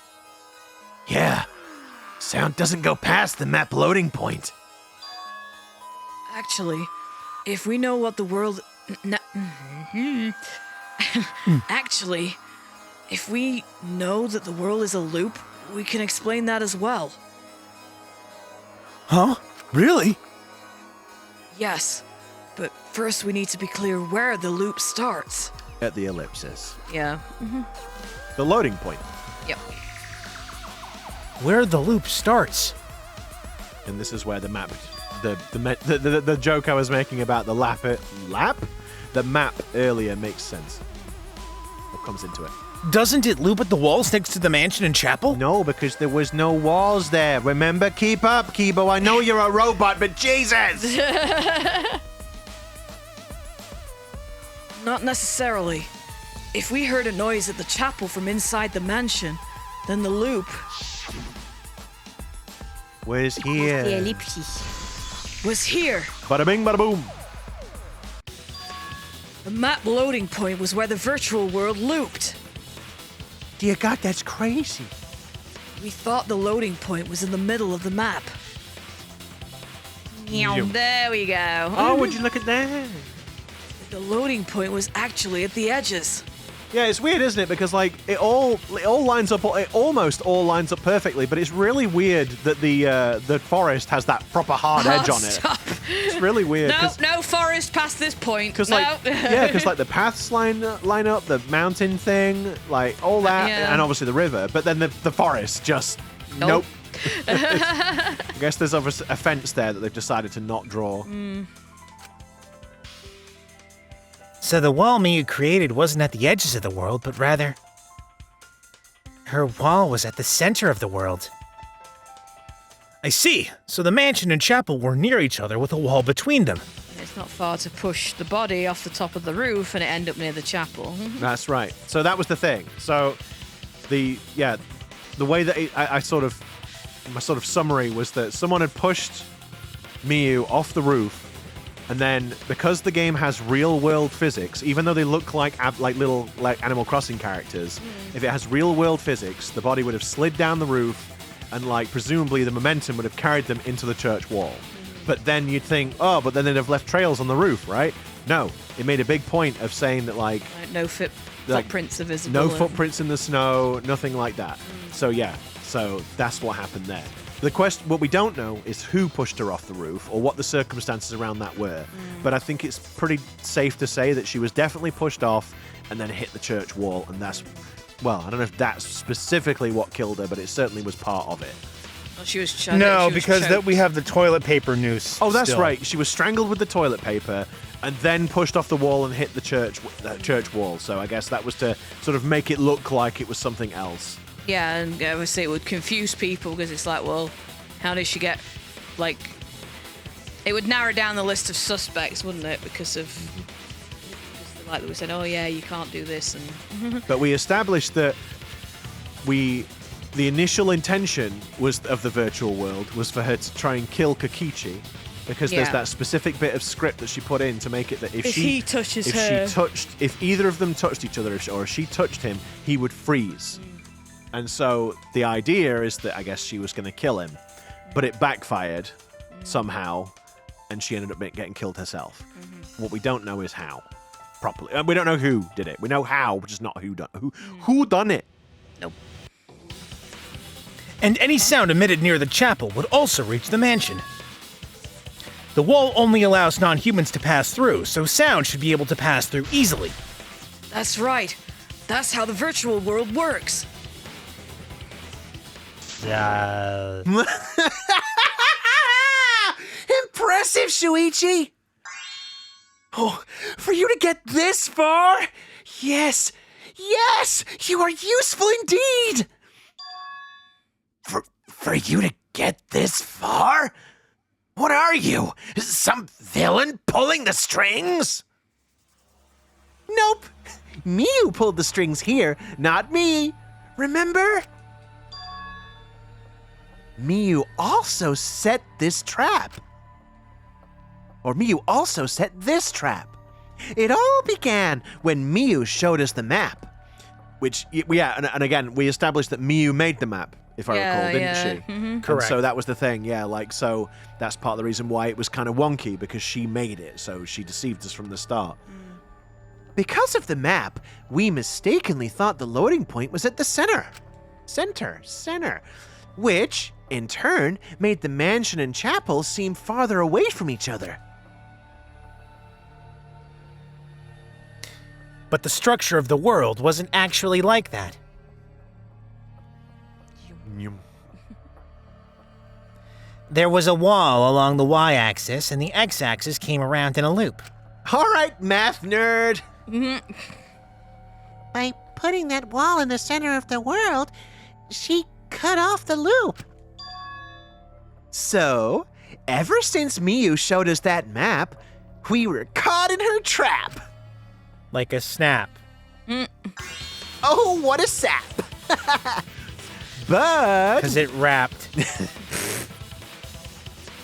Yeah. Sound doesn't go past the map loading point. Actually, if we know what the world... Actually, if we know that the world is a loop, we can explain that as well. Huh? Really? Yes, but first we need to be clear where the loop starts. At the ellipsis. Yeah. The loading point. Yep. Where the loop starts. And this is where the map, the joke I was making about the the map earlier makes sense. What comes into it? Doesn't it loop at the walls next to the mansion and chapel? No, because there was no walls there. Remember? Keep up, Kibo. I know you're a robot, but Jesus! Not necessarily. If we heard a noise at the chapel from inside the mansion, then the loop Where's here? was here. Bada bing, bada boom. The map loading point was where the virtual world looped. Dear God, that's crazy. We thought the loading point was in the middle of the map. There we go. Oh, would you look at that? The loading point was actually at the edges. Yeah, it's weird, isn't it? Because like it all lines up. It almost all lines up perfectly, but it's really weird that the forest has that proper hard edge on it. Stop. It's really weird. No forest past this point. Because No. like because like the paths line up, the mountain thing, like all that, Yeah. and obviously the river. But then the forest just nope. I guess there's obviously a fence there that they've decided to not draw. So the wall Miyu created wasn't at the edges of the world, but rather... her wall was at the center of the world. I see. So the mansion and chapel were near each other with a wall between them. It's not far to push the body off the top of the roof and it end up near the chapel. That's right. So that was the thing. So the way that my sort of summary was that someone had pushed Miyu off the roof, and then because the game has real world physics, even though they look like little Animal Crossing characters, if it has real world physics, the body would have slid down the roof, and like presumably the momentum would have carried them into the church wall. But then you'd think, oh, but then they'd have left trails on the roof, right? No, it made a big point of saying that like No footprints are visible. no footprints in the snow, nothing like that. So yeah, so that's what happened there. What we don't know is who pushed her off the roof or what the circumstances around that were. But I think it's pretty safe to say that she was definitely pushed off and then hit the church wall, and that's, well, I don't know if that's specifically what killed her, but it certainly was part of it. Well, she was because we have the toilet paper noose. Oh, that's still. right. She was strangled with the toilet paper and then pushed off the wall and hit the church wall. So I guess that was to sort of make it look like it was something else. Yeah, and obviously it would confuse people because it's like, well, how did she get, like, it would narrow down the list of suspects, wouldn't it? Because like we said, oh yeah, you can't do this, and But we established that the initial intention of the virtual world was for her to try and kill Kokichi, because there's Yeah. that specific bit of script that she put in to make it that if he touches if her. if either of them touched each other, or if she touched him, he would freeze. And so the idea is that I guess she was going to kill him, but it backfired somehow, and she ended up getting killed herself. What we don't know is how, properly. We don't know who did it. We know how, but just not who done who done it. Nope. And any sound emitted near the chapel would also reach the mansion. The wall only allows non-humans to pass through, so sound should be able to pass through easily. That's right. That's how the virtual world works. Impressive, Shuichi! Oh, for you to get this far? Yes, yes, you are useful indeed! For you to get this far? What are you? Some villain pulling the strings? Nope. Miu pulled the strings here, not me. Remember? Miu also set this trap. Or Miu also set this trap. It all began when Miu showed us the map. Which, yeah, and again, we established that Miu made the map, if I recall, didn't she? Mm-hmm. Correct. And so that was the thing, yeah, like, so that's part of the reason why it was kind of wonky, because she made it, so she deceived us from the start. Because of the map, we mistakenly thought the loading point was at the center. Center. Which, in turn, made the mansion and chapel seem farther away from each other. But the structure of the world wasn't actually like that. There was a wall along the y-axis, and the x-axis came around in a loop. All right, math nerd. By putting that wall in the center of the world, she cut off the loop. So, ever since Miu showed us that map, we were caught in her trap. Like a snap. Oh, what a sap. But Because it wrapped.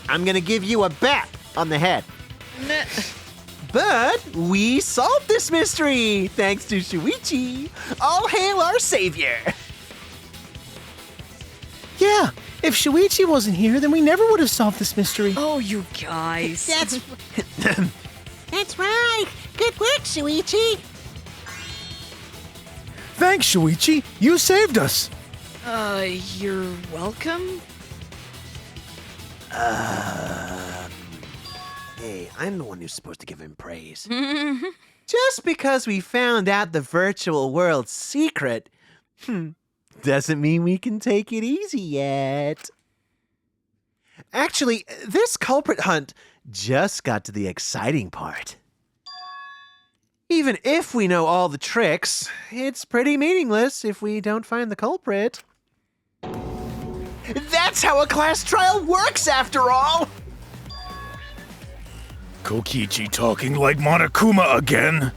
I'm gonna give you a bat on the head. But we solved this mystery, thanks to Shuichi. All hail our savior. Yeah, if Shuichi wasn't here, then we never would have solved this mystery. Oh, you guys. That's right. Good work, Shuichi. Thanks, Shuichi. You saved us. You're welcome? Hey, I'm the one who's supposed to give him praise. Just because we found out the virtual world's secret, doesn't mean we can take it easy yet. Actually, this culprit hunt just got to the exciting part. Even if we know all the tricks, it's pretty meaningless if we don't find the culprit. That's how a class trial works, after all! Kokichi talking like Monokuma again.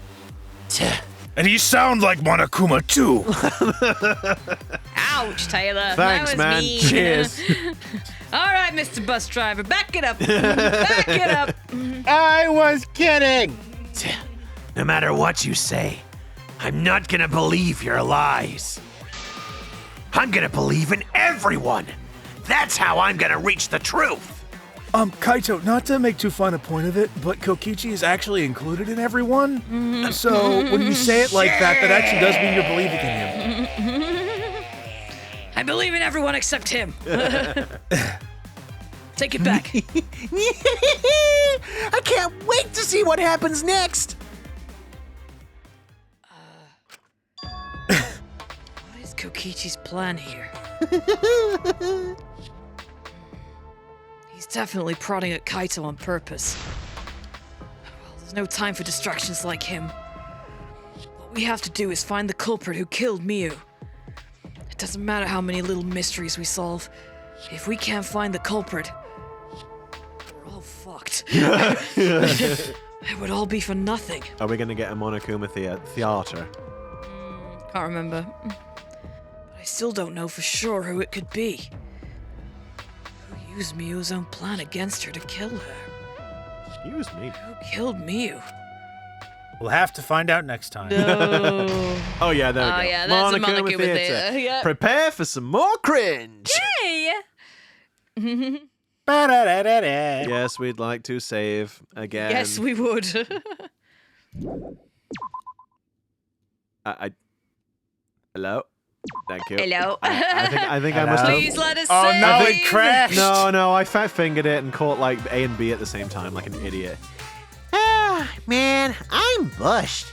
And he sound like Monokuma too. Ouch, Taylor. Thanks, that was man. mean. Cheers. All right, Mr. Bus Driver, back it up. Back it up. I was kidding. No matter what you say, I'm not gonna believe your lies. I'm gonna believe in everyone. That's how I'm gonna reach the truth. Kaito, not to make too fine a point of it, but Kokichi is actually included in everyone. So when you say it like that, that actually does mean you're believing in him. I believe in everyone except him. Take it back. I can't wait to see what happens next. What is Kokichi's plan here? He's definitely prodding at Kaito on purpose. Well, there's no time for distractions like him. What we have to do is find the culprit who killed Miu. It doesn't matter how many little mysteries we solve. If we can't find the culprit, we're all fucked. It would all be for nothing. Are we going to get a Monokuma theater? Can't remember. But I still don't know for sure who it could be. Who used Miu's own plan against her to kill her? Excuse me. Who killed Miu? We'll have to find out next time. No. Oh yeah, there we go. yeah, that's a Monokuma Monokuma Theatre. Theatre, yeah. Prepare for some more cringe. Hey! Ba-da-da-da-da. Yes, we'd like to save again. Yes, we would. Hello. Thank you. Hello. I think I must have. Please let us Oh save. no, it crashed. No, I fat fingered it and caught like A and B at the same time, like an idiot. Ah, man, I'm bushed.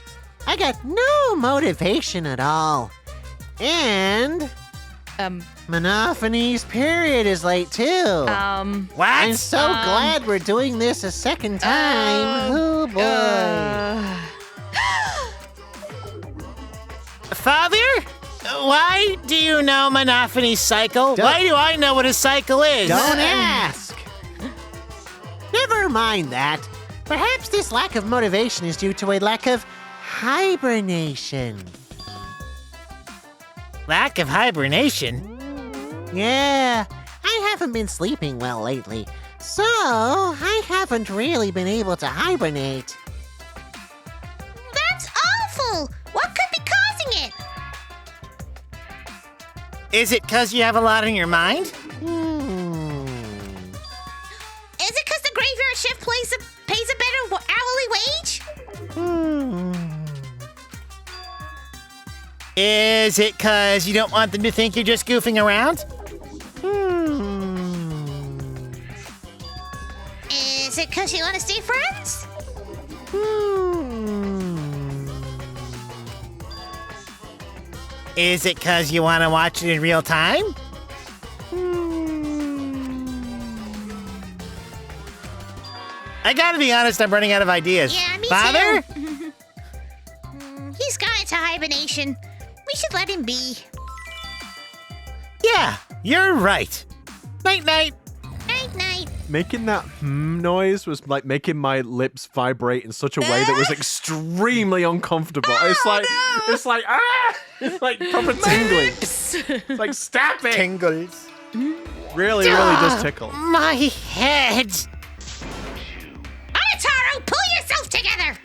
I got no motivation at all. And Monophanie's period is late too. What? I'm so glad we're doing this a second time. Oh boy. Father? Why do you know Monophanie's cycle? Why do I know what a cycle is? Don't ask. Never mind that. Perhaps this lack of motivation is due to a lack of hibernation. Lack of hibernation? Yeah, I haven't been sleeping well lately, so I haven't really been able to hibernate. That's awful! What could be causing it? Is it because you have a lot on your mind? Is it because the graveyard shift pays a better hourly wage? Is it because you don't want them to think you're just goofing around? Is it because you want to stay friends? Is it because you want to watch it in real time? I gotta be honest, I'm running out of ideas. Yeah, me Father? too. He's gone into hibernation. We should let him be. Yeah, you're right. Night-night. Night-night. Making that noise was like making my lips vibrate in such a way that was extremely uncomfortable. It's like it's like proper tingling. It's like stop it. Tingles. Really does tickle. My head. Anataro, pull yourself together!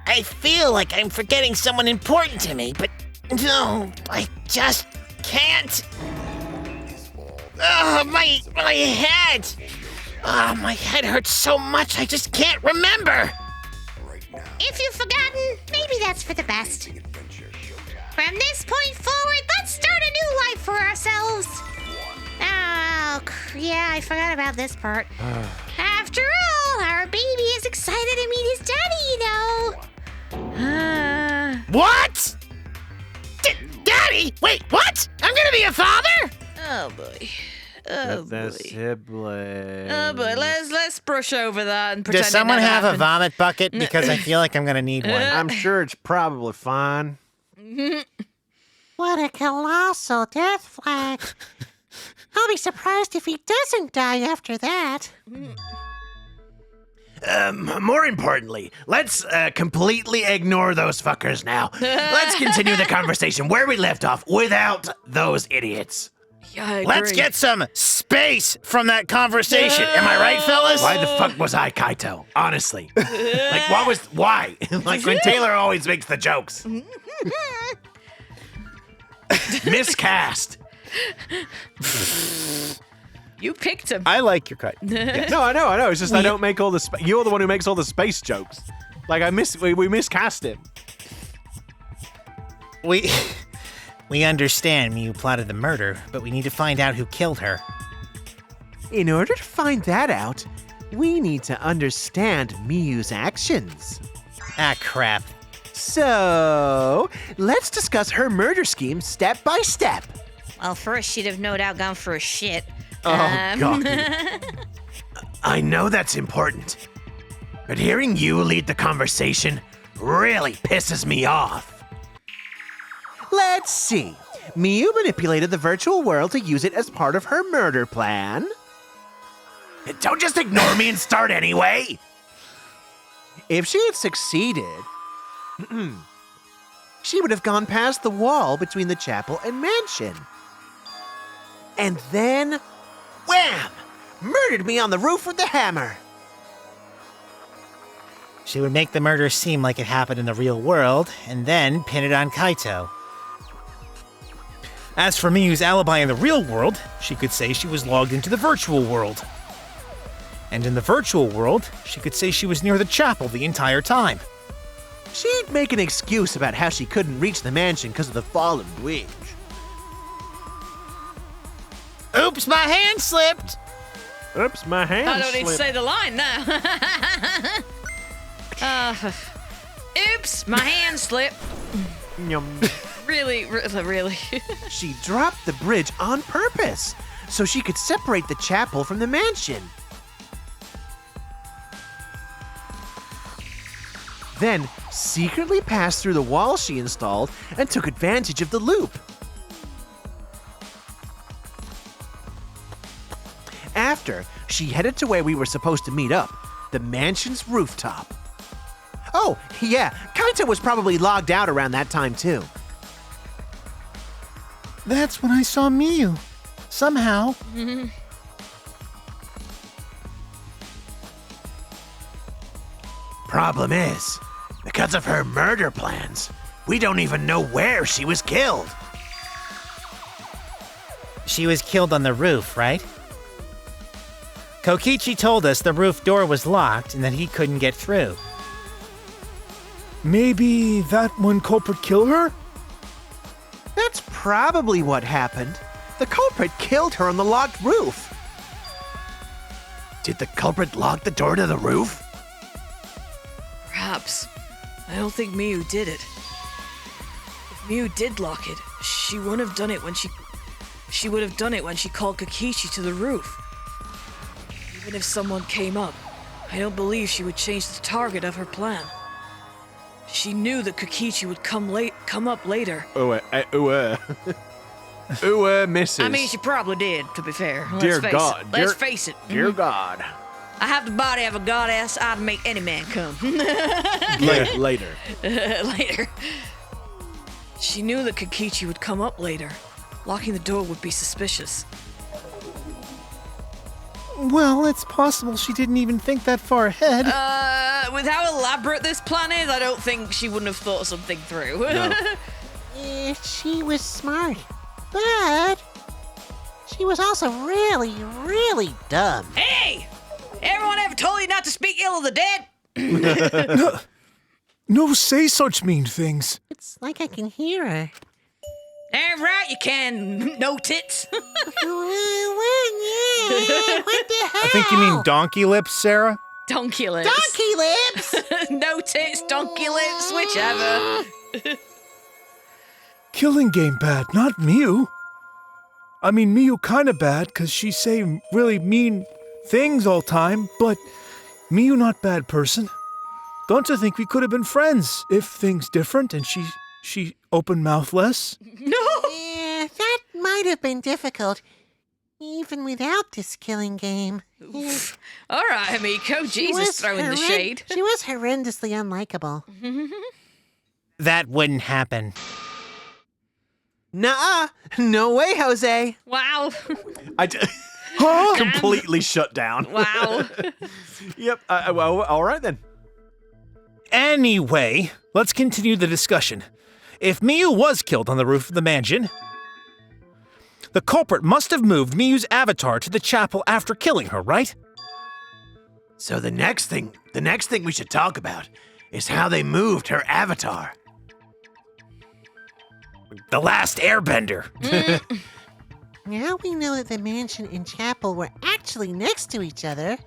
I feel like I'm forgetting someone important to me, but no, I just can't. My head. My head hurts so much I just can't remember. If you've forgotten, maybe that's for the best. From this point forward, let's start a new life for ourselves. Oh, yeah, I forgot about this part. After all, our baby is excited to meet his daddy, you know. What? Daddy? Wait, what? I'm gonna be a father? Oh boy. Oh The boy. sibling. Oh boy. Let's brush over that and pretend Does someone it never have a happened. vomit bucket? Because I feel like I'm gonna need one. I'm sure it's probably fine. What a colossal death flag. I'll be surprised if he doesn't die after that. More importantly, let's completely ignore those fuckers now. Let's continue the conversation where we left off without those idiots. Yeah, I agree. Let's get some space from that conversation. Am I right, fellas? Why the fuck was I Kaito? Honestly. Like, why? Like when Taylor always makes the jokes. Miscast. You picked him. I like your cut. No, I know. It's just I don't make all the. You're the one who makes all the space jokes. Like we miscast him. We understand Miu plotted the murder, but we need to find out who killed her. In order to find that out, we need to understand Miyu's actions. Ah, crap. So, let's discuss her murder scheme step by step. Well, first she'd have no doubt gone for a shit. Oh, God. I know that's important, but hearing you lead the conversation really pisses me off. Let's see. Miyu manipulated the virtual world to use it as part of her murder plan. Don't just ignore me and start anyway. If she had succeeded, she would have gone past the wall between the chapel and mansion. And then, wham! murdered me on the roof with the hammer. She would make the murder seem like it happened in the real world, and then pin it on Kaito. As for Miyu's alibi in the real world, she could say she was logged into the virtual world. And in the virtual world, she could say she was near the chapel the entire time. She'd make an excuse about how she couldn't reach the mansion because of the fallen bridge. Oops, my hand slipped! Oops, my hand I don't need to slipped. say the line now. Oops, my hand slipped. Yum. Really. She dropped the bridge on purpose so she could separate the chapel from the mansion. Then secretly passed through the wall she installed and took advantage of the loop. After, she headed to where we were supposed to meet up, the mansion's rooftop. Oh, yeah, Kaito was probably logged out around that time too. That's when I saw Miyu. Somehow. Problem is, because of her murder plans, we don't even know where she was killed. She was killed on the roof, right? Kokichi told us the roof door was locked and that he couldn't get through. Maybe that one culprit killed her? That's probably what happened. The culprit killed her on the locked roof. Did the culprit lock the door to the roof? Perhaps. I don't think Miyu did it. If Miyu did lock it, she wouldn't have done it when she would have done it when she called Kokichi to the roof. Even if someone came up, I don't believe she would change the target of her plan. She knew that Kokichi would come up later. Misses. I mean, she probably did, to be fair. Dear Let's face God. it. Let's face it. Dear God. I have the body of a goddess. I'd make any man come. Later. Later. She knew that Kokichi would come up later. Locking the door would be suspicious. Well, it's possible she didn't even think that far ahead. With how elaborate this plan is, I don't think she wouldn't have thought something through. She was smart, but she was also really, really dumb. Hey! Everyone ever told you not to speak ill of the dead? No, say such mean things. It's like I can hear her. Damn right you can, no tits. What the hell? I think you mean donkey lips, Sarah? Donkey lips. Donkey lips! No tits, donkey lips, whichever. Killing game bad, not Miyu. I mean, Miyu kinda bad, cause she say really mean things all time, but Miyu not bad person. Don't you think we could have been friends if things different and she open mouth less? No! Yeah, that might have been difficult, even without this killing game. All right, Amiko, She Jesus was throwing the shade. She was horrendously unlikable. That wouldn't happen. Nuh-uh. No way, Jose. Wow. Completely shut down. Wow. Yep. Well, all right then. Anyway, let's continue the discussion. If Miyu was killed on the roof of the mansion, the culprit must have moved Miyu's avatar to the chapel after killing her, right? So the next thing we should talk about is how they moved her avatar. The last airbender. Now we know that the mansion and chapel were actually next to each other,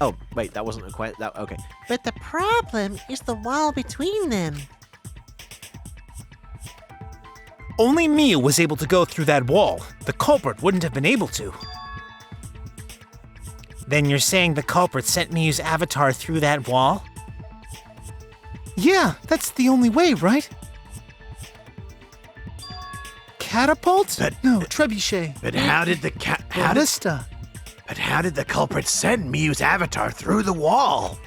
Oh, wait, that wasn't quite that. Okay. but the problem is the wall between them. Only Miyu was able to go through that wall. The culprit wouldn't have been able to. Then you're saying the culprit sent Miyu's avatar through that wall? Yeah, that's the only way, right? Catapult? No, trebuchet. But how did the Ballista. But how did the culprit send Miyu's avatar through the wall?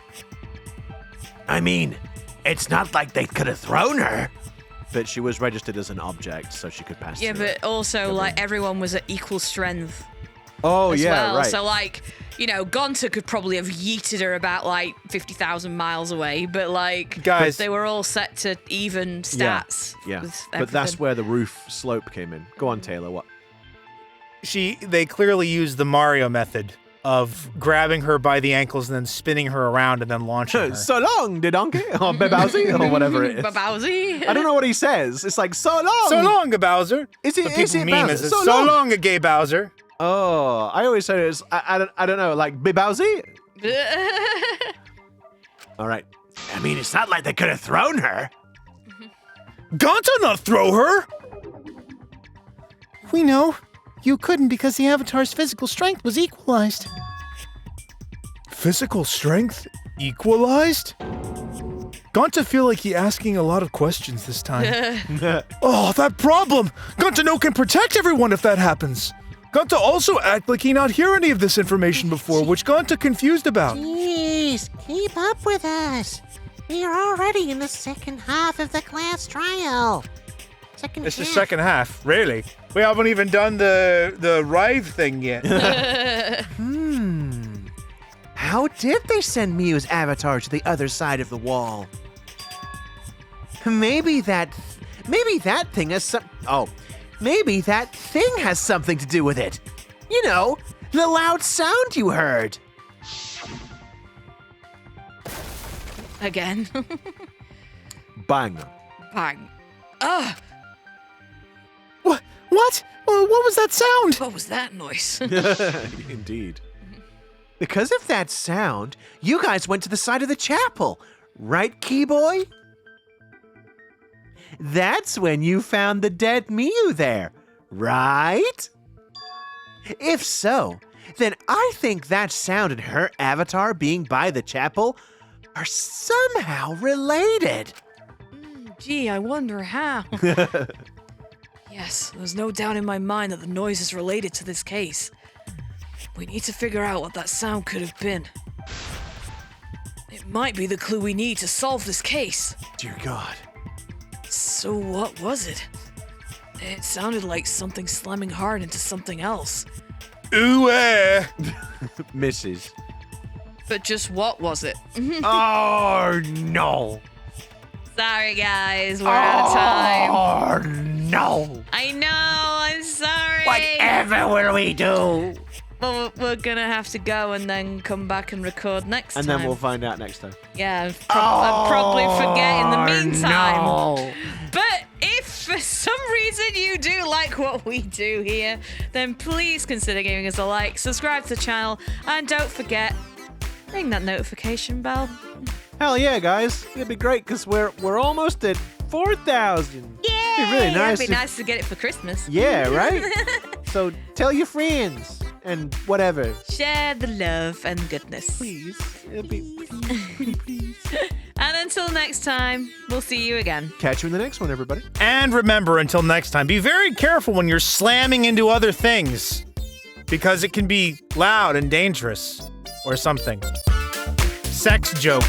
I mean, it's not like they could have thrown her. But she was registered as an object, so she could pass Yeah, through but it. also, like, everyone was at equal strength. Oh, as yeah, well. right. So, like, you know, Gonta could probably have yeeted her about, like, 50,000 miles away, but, like, Guys. they were all set to even stats. Yeah. with But that's everything. where the roof slope came in. Go on, Taylor. What? They clearly used the Mario method of grabbing her by the ankles and then spinning her around and then launching her. So long, de donkey, or Bebowsy, or whatever it is. Babowsy. I don't know what he says. It's like, so long. So long, Bowser. Is it, But is people it meme Bowser? as it, So so long. long, a gay Bowser. Oh, I always say it's, I don't know, like Bebowsy? All right. I mean, it's not like they could have thrown her. Gonta not throw her! We know. You couldn't because the Avatar's physical strength was equalized. Physical strength equalized? Gonta feel like he asking a lot of questions this time. Oh, that problem! Gonta no can protect everyone if that happens. Gonta also act like he not hear any of this information before, which Gonta confused about. Jeez, keep up with us. We are already in the second half of the class trial. It's the second half, really. We haven't even done the Rive thing yet. How did they send Miu's avatar to the other side of the wall? Maybe that thing has some. Oh, maybe that thing has something to do with it. You know, the loud sound you heard. Again. Bang. Bang. Ugh. What? What was that sound? What was that noise? Indeed. Because of that sound, you guys went to the side of the chapel, right, Keyboy? That's when you found the dead Miu there, right? If so, then I think that sound and her avatar being by the chapel are somehow related. Gee, I wonder how. Yes, there's no doubt in my mind that the noise is related to this case. We need to figure out what that sound could have been. It might be the clue we need to solve this case. Dear God. So what was it? It sounded like something slamming hard into something else. Ooh, Mrs. But just what was it? Oh, no. Sorry, guys. We're out of time. Oh, no. I know. I'm sorry. Whatever will we do? Well, we're gonna have to go and then come back and record next And time. then we'll find out next time. Yeah, I'll probably forget in the meantime. No. But if for some reason you do like what we do here, then please consider giving us a like, subscribe to the channel, and don't forget, ring that notification bell. Hell yeah, guys. It'd be great because we're almost at 4,000. Yay! It'd be really nice. It'd be nice to get it for Christmas. Yeah, right? So tell your friends and whatever. Share the love and goodness. Please. It'd be please. And until next time, we'll see you again. Catch you in the next one, everybody. And remember, until next time, be very careful when you're slamming into other things, because it can be loud and dangerous, or something. Sex joke.